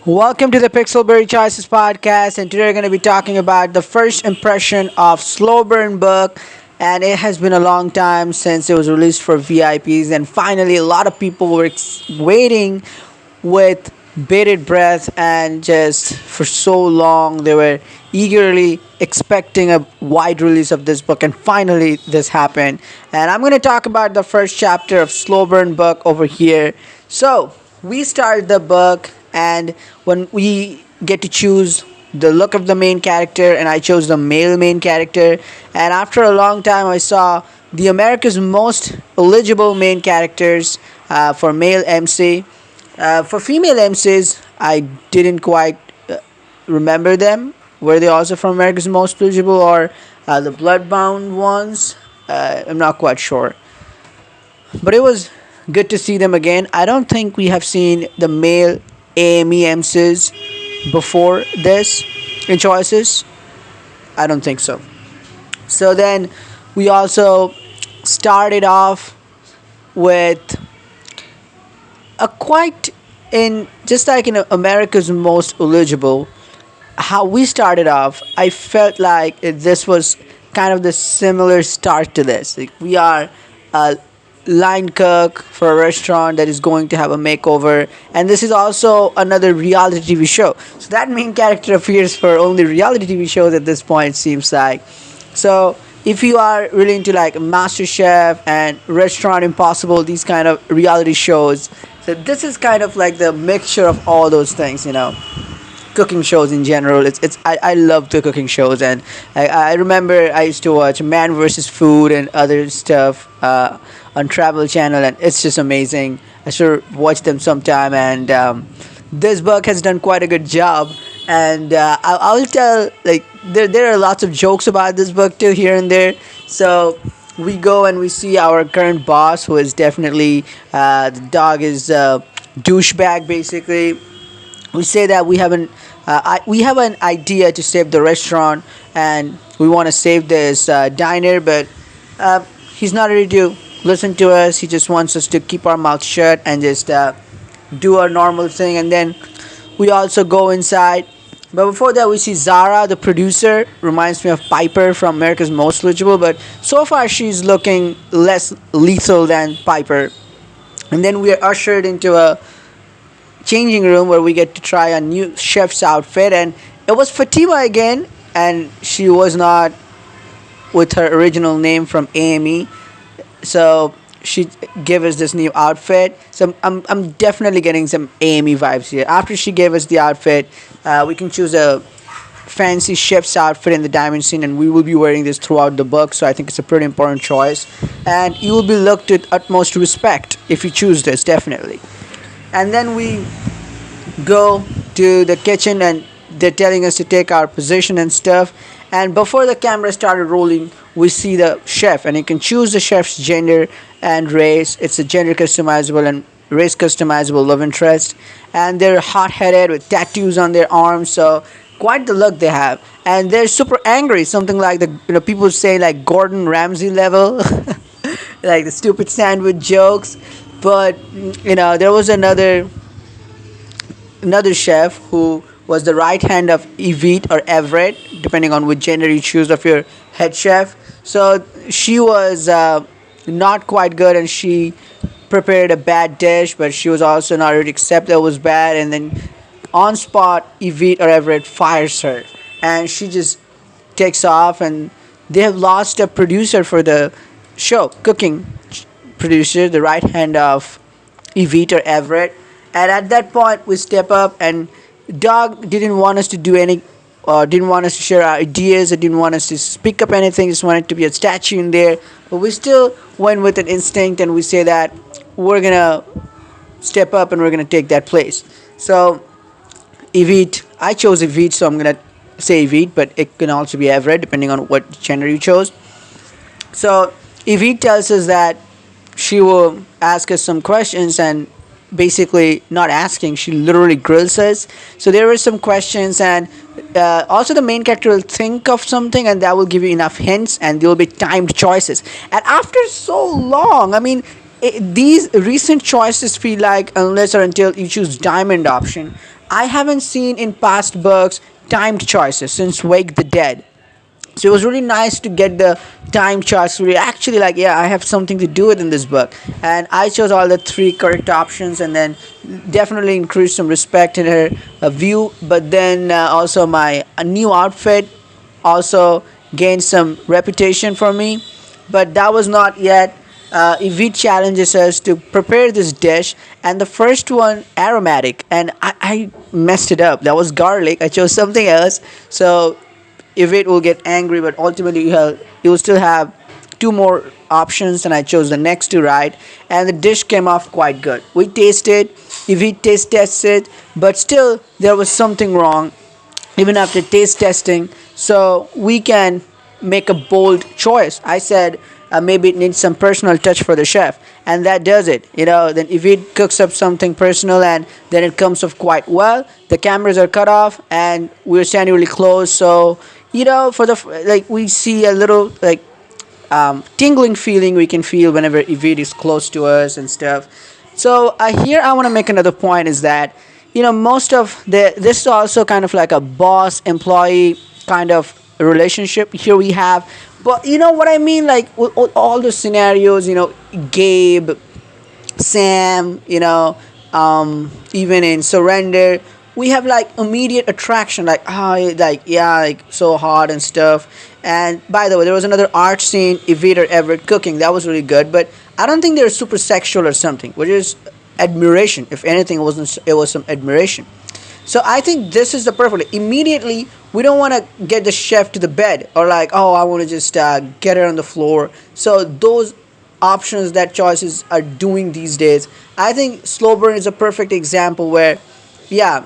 Welcome to the Pixelberry Choices podcast, and today we're going to be talking about the first impression of Slow Burn book. And it has been a long time since it was released for VIPs, and finally, a lot of people were waiting with bated breath, and just for so long they were eagerly expecting a wide release of this book, and finally, this happened. And I'm going to talk about the first chapter of Slow Burn book over here. So, we started the book, and when we get to choose the look of the main character, and I chose the male main character, and after a long time I saw the America's most eligible main characters for male MC. For female MCs, I didn't quite remember them. Were they also from America's most eligible, or the Bloodbound ones? I'm not quite sure, but it was good to see them again. I don't think we have seen the male AME MCs before this in choices. I don't think so. So then we also started off with a quite in just like in America's most eligible. How we started off, I felt like this was kind of the similar start to this. Like we are a line cook for a restaurant that is going to have a makeover, and this is also another reality TV show. So that main character appears for only reality TV shows at this point, it seems like. So if you are really into like Master Chef and Restaurant Impossible, these kind of reality shows, so this is kind of like the mixture of all those things. Cooking shows in general. I love the cooking shows, and I remember I used to watch Man vs. Food and other stuff on Travel Channel, and it's just amazing. I should watch them sometime, and this book has done quite a good job. And I'll tell, like, there are lots of jokes about this book too, here and there. So we go and we see our current boss, who is definitely the dog is douchebag basically. We say that we have an idea to save the restaurant, and we want to save this diner, but he's not ready to listen to us. He just wants us to keep our mouth shut and just do our normal thing. And then we also go inside, but before that we see Zara, the producer. Reminds me of Piper from America's Most Eligible, but so far she's looking less lethal than Piper. And then we are ushered into a changing room where we get to try a new chef's outfit, and it was Fatima again, and she was not with her original name from AME, so she gave us this new outfit. So I'm definitely getting some AME vibes here. After she gave us the outfit, we can choose a fancy chef's outfit in the diamond scene, and we will be wearing this throughout the book, so I think it's a pretty important choice, and you will be looked with utmost respect if you choose this, definitely. And then we go to the kitchen, and they're telling us to take our position and stuff. And before the camera started rolling, we see the chef, and you can choose the chef's gender and race. It's a gender customizable and race customizable love interest, and they're hot-headed with tattoos on their arms, so quite the look they have. And they're super angry, something like the people say like Gordon Ramsay level, like the stupid sandwich jokes. But there was another chef who was the right hand of Yvette or Everett, depending on which gender you choose of your head chef. So she was not quite good, and she prepared a bad dish, but she was also not ready to accept that it was bad. And then on spot, Yvette or Everett fires her, and she just takes off. And they have lost a producer for the show, cooking producer, the right hand of Yvette or Everett. And at that point, we step up, and Dog didn't want us to do any, didn't want us to share our ideas, or didn't want us to speak up anything, just wanted to be a statue in there. But we still went with an instinct, and we say that we're gonna step up and we're gonna take that place. So, Yvette, I chose Yvette, so I'm gonna say Yvette, but it can also be Everett, depending on what gender you chose. So, Yvette tells us that she will ask us some questions, and basically not asking, she literally grills us. So there were some questions, and also the main character will think of something, and that will give you enough hints, and there will be timed choices. And after so long, I mean, these recent choices feel like, unless or until you choose diamond option, I haven't seen in past books timed choices since Wake the Dead. So it was really nice to get the time charts where you're actually like, yeah, I have something to do with in this book. And I chose all the three correct options, and then definitely increased some respect in her view. But then also my a new outfit also gained some reputation for me. But that was not yet. Evie challenges us to prepare this dish, and the first one aromatic, and I messed it up. That was garlic. I chose something else. So if it will get angry, but ultimately you will still have two more options, and I chose the next two right, and the dish came off quite good. We tasted, if we taste tested, but still there was something wrong even after taste testing. So we can make a bold choice. I said maybe it needs some personal touch for the chef, and that does it. Then if it cooks up something personal and then it comes off quite well, the cameras are cut off and we're standing really close. So for the like we see a little like tingling feeling we can feel whenever Evid is close to us and stuff. So here I want to make another point is that most of this is also kind of like a boss employee kind of relationship here we have. But you know what I mean, like with all the scenarios, Gabe, Sam, even in Surrender, we have like immediate attraction, like like yeah, like so hot and stuff. And by the way, there was another art scene, Evader Everett cooking, that was really good. But I don't think they're super sexual or something, which is admiration. If anything, it was some admiration. So I think this is the perfect. Immediately, we don't want to get the chef to the bed or like, oh, I want to just get her on the floor. So those options that choices are doing these days, I think Slow Burn is a perfect example where, yeah,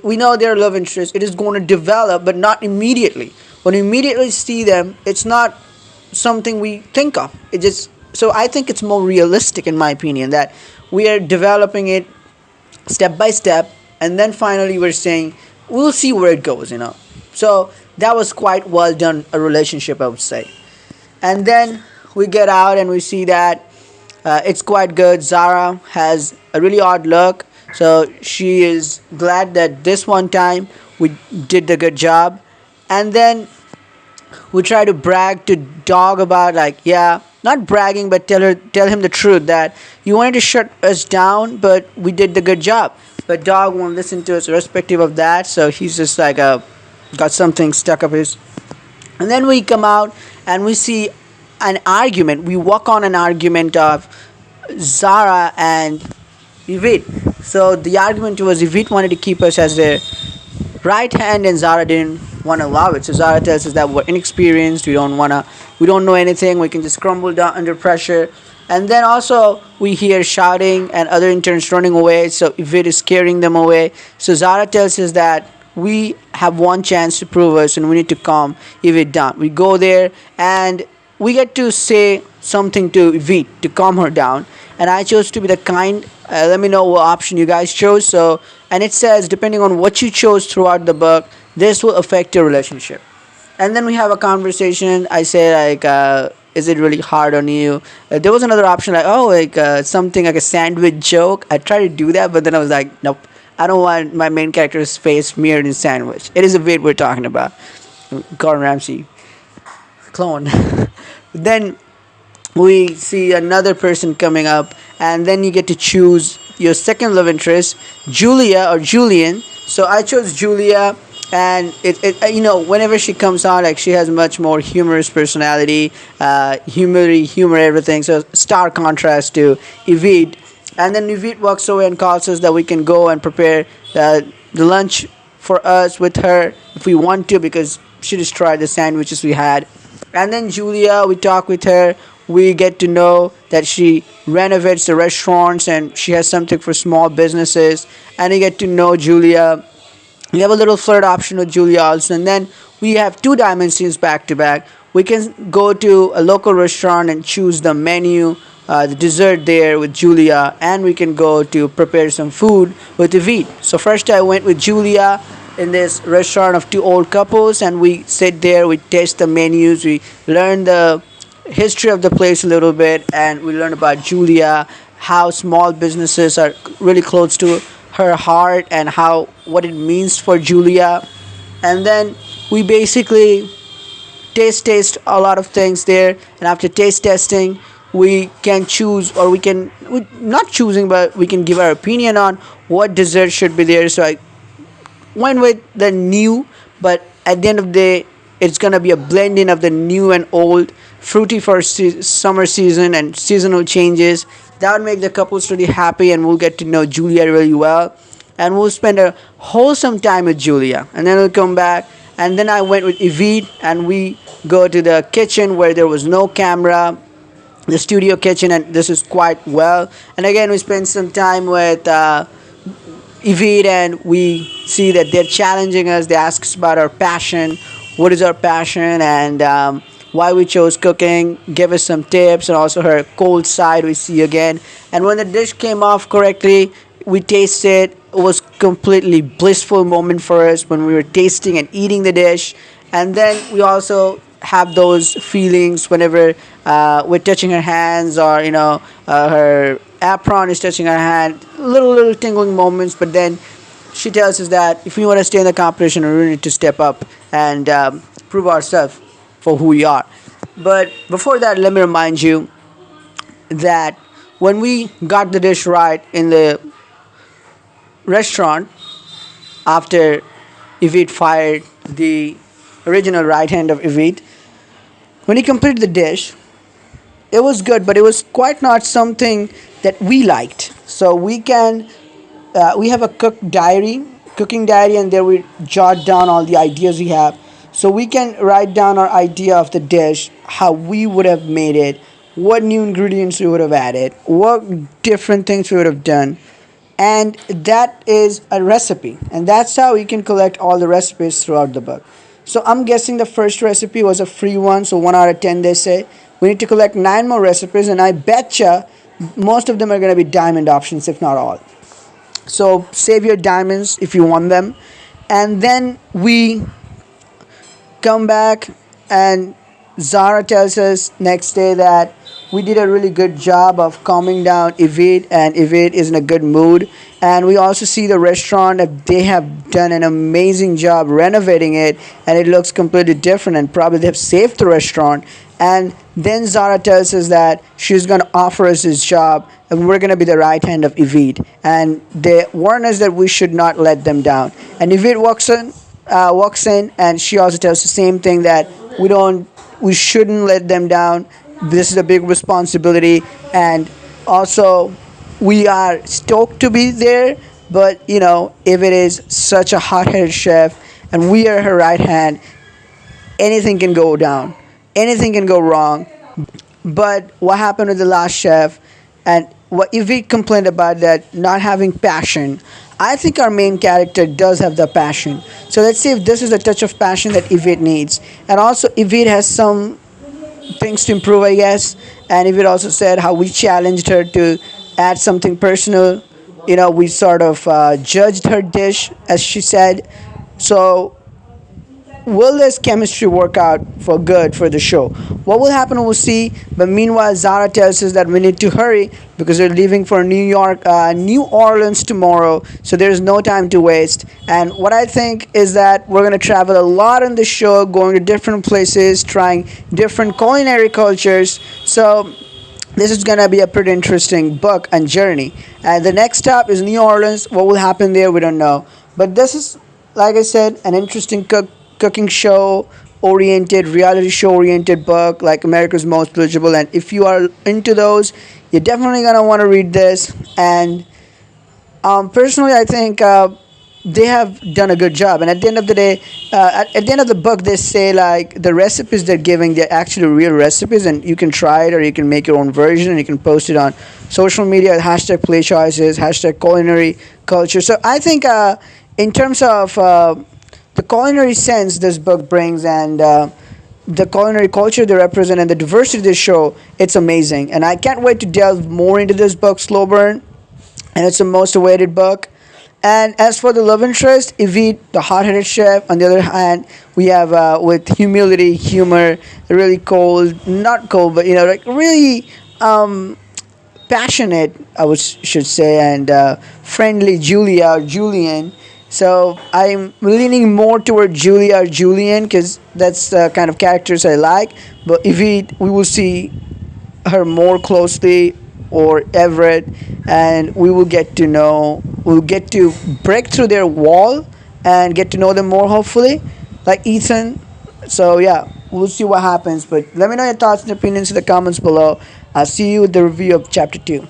we know their love interest. It is going to develop, but not immediately. When we immediately see them, it's not something we think of. It just so I think it's more realistic in my opinion that we are developing it step by step, and then finally we're saying we'll see where it goes. So that was quite well done a relationship, I would say. And then we get out and we see that it's quite good. Zara has a really odd look, so she is glad that this one time we did the good job. And then we try to brag to Dog about, like, yeah, not bragging, but tell him the truth that you wanted to shut us down, but we did the good job. But Dog won't listen to us irrespective of that, so he's just like got something stuck up his. And then we come out and we see an argument. We walk on an argument of Zara and Yvette. So the argument was Yvette wanted to keep us as their right hand, and Zara didn't want to allow it. So Zara tells us that we're inexperienced. We don't know anything. We can just crumble down under pressure. And then also we hear shouting and other interns running away. So Yvette is scaring them away. So Zara tells us that we have one chance to prove us, and we need to calm Yvette down. We go there and we get to say something to Yvette to calm her down. And I chose to be the kind. Let me know what option you guys chose. So, and it says depending on what you chose throughout the book, this will affect your relationship. And then we have a conversation. I say like, is it really hard on you? There was another option like, oh, like something like a sandwich joke. I tried to do that, but then I was like, nope. I don't want my main character's face mirrored in sandwich. It is a bit we're talking about. Gordon Ramsay clone. Then we see another person coming up, and then you get to choose your second love interest, Julia or Julian. So I chose Julia, and whenever she comes on, like, she has much more humorous personality, humor everything. So stark contrast to Yvette. And then Yvette walks away and calls us that we can go and prepare the lunch for us with her if we want to, because she destroyed the sandwiches we had. And then Julia, we talk with her. We get to know that she renovates the restaurants and she has something for small businesses. And you get to know Julia. We have a little flirt option with Julia also. And then we have two dimensions back to back. We can go to a local restaurant and choose the menu, the dessert there with Julia, and we can go to prepare some food with Yvette. So first I went with Julia in this restaurant of two old couples, and we sit there, we taste the menus, we learn the history of the place a little bit, and we learn about Julia, how small businesses are really close to her heart and how what it means for Julia. And then we basically taste a lot of things there, and after taste testing we can choose, or we not choosing, but we can give our opinion on what dessert should be there. So I went with the new, but at the end of the day, it's gonna be a blending of the new and old, fruity for summer season and seasonal changes. That would make the couples really happy, and we'll get to know Julia really well, and we'll spend a wholesome time with Julia, and then we'll come back. And then I went with Evie, and we go to the kitchen where there was no camera, the studio kitchen, and this is quite well. And again, we spend some time with Evid, and we see that they're challenging us. They ask us about our passion, what is our passion, and why we chose cooking, give us some tips, and also her cold side we see again. And when the dish came off correctly, we tasted. It was completely blissful moment for us when we were tasting and eating the dish. And then we also have those feelings whenever we're touching her hands, or her apron is touching her hand, little tingling moments. But then she tells us that if we want to stay in the competition, we really need to step up and prove ourselves for who we are. But before that, let me remind you that when we got the dish right in the restaurant, after Evid fired the original right hand of Evid, when he completed the dish, it was good, but it was quite not something that we liked. So we have a cooking diary, and there we jot down all the ideas we have. So we can write down our idea of the dish, how we would have made it, what new ingredients we would have added, what different things we would have done. And that is a recipe, and that's how you can collect all the recipes throughout the book. So I'm guessing the first recipe was a free one, so 1 out of 10 they say. We need to collect 9 more recipes, and I betcha most of them are going to be diamond options, if not all. So save your diamonds if you want them. And then we come back, and Zara tells us next day that we did a really good job of calming down Evid, and Evid is in a good mood. And we also see the restaurant that they have done an amazing job renovating it, and it looks completely different, and probably they have saved the restaurant. And then Zara tells us that she's going to offer us this job, and we're going to be the right hand of Evid. And they warn us that we should not let them down. And Evid walks in, and she also tells the same thing, that we shouldn't let them down. This is a big responsibility, and also we are stoked to be there. But if it is such a hot-headed chef, and we are her right hand, anything can go down, anything can go wrong. But what happened with the last chef, and what Evie complained about, that not having passion. I think our main character does have the passion. So let's see if this is a touch of passion that Evie needs. And also Evie has some things to improve, I guess. And Evie also said how we challenged her to add something personal. We sort of judged her dish, as she said. So will this chemistry work out for good for the show? What will happen, we'll see. But meanwhile, Zara tells us that we need to hurry because we're leaving for New Orleans tomorrow. So there's no time to waste. And what I think is that we're going to travel a lot on the show, going to different places, trying different culinary cultures. So this is going to be a pretty interesting book and journey. And the next stop is New Orleans. What will happen there, we don't know. But this is, like I said, an interesting cooking show oriented, reality show oriented book, like America's Most Eligible. And if you are into those, you're definitely going to want to read this. And personally, I think they have done a good job. And at the end of the day, at the end of the book, they say like the recipes they're giving, they're actually real recipes, and you can try it, or you can make your own version, and you can post it on social media, hashtag play choices, hashtag culinary culture. So I think in terms of the culinary sense this book brings, and the culinary culture they represent, and the diversity they show, it's amazing. And I can't wait to delve more into this book, Slow Burn. And it's the most awaited book. And as for the love interest, Evid, the hot-headed chef, on the other hand, we have with humility, humor, really cold, not cold, but like really passionate, should say, and friendly Julia or Julian. So I'm leaning more toward Julia or Julian because that's the kind of characters I like. But if we will see her more closely, or Everett, and we'll get to break through their wall and get to know them more, hopefully, like Ethan. So yeah, we'll see what happens. But let me know your thoughts and opinions in the comments below. I'll see you with the review of chapter 2.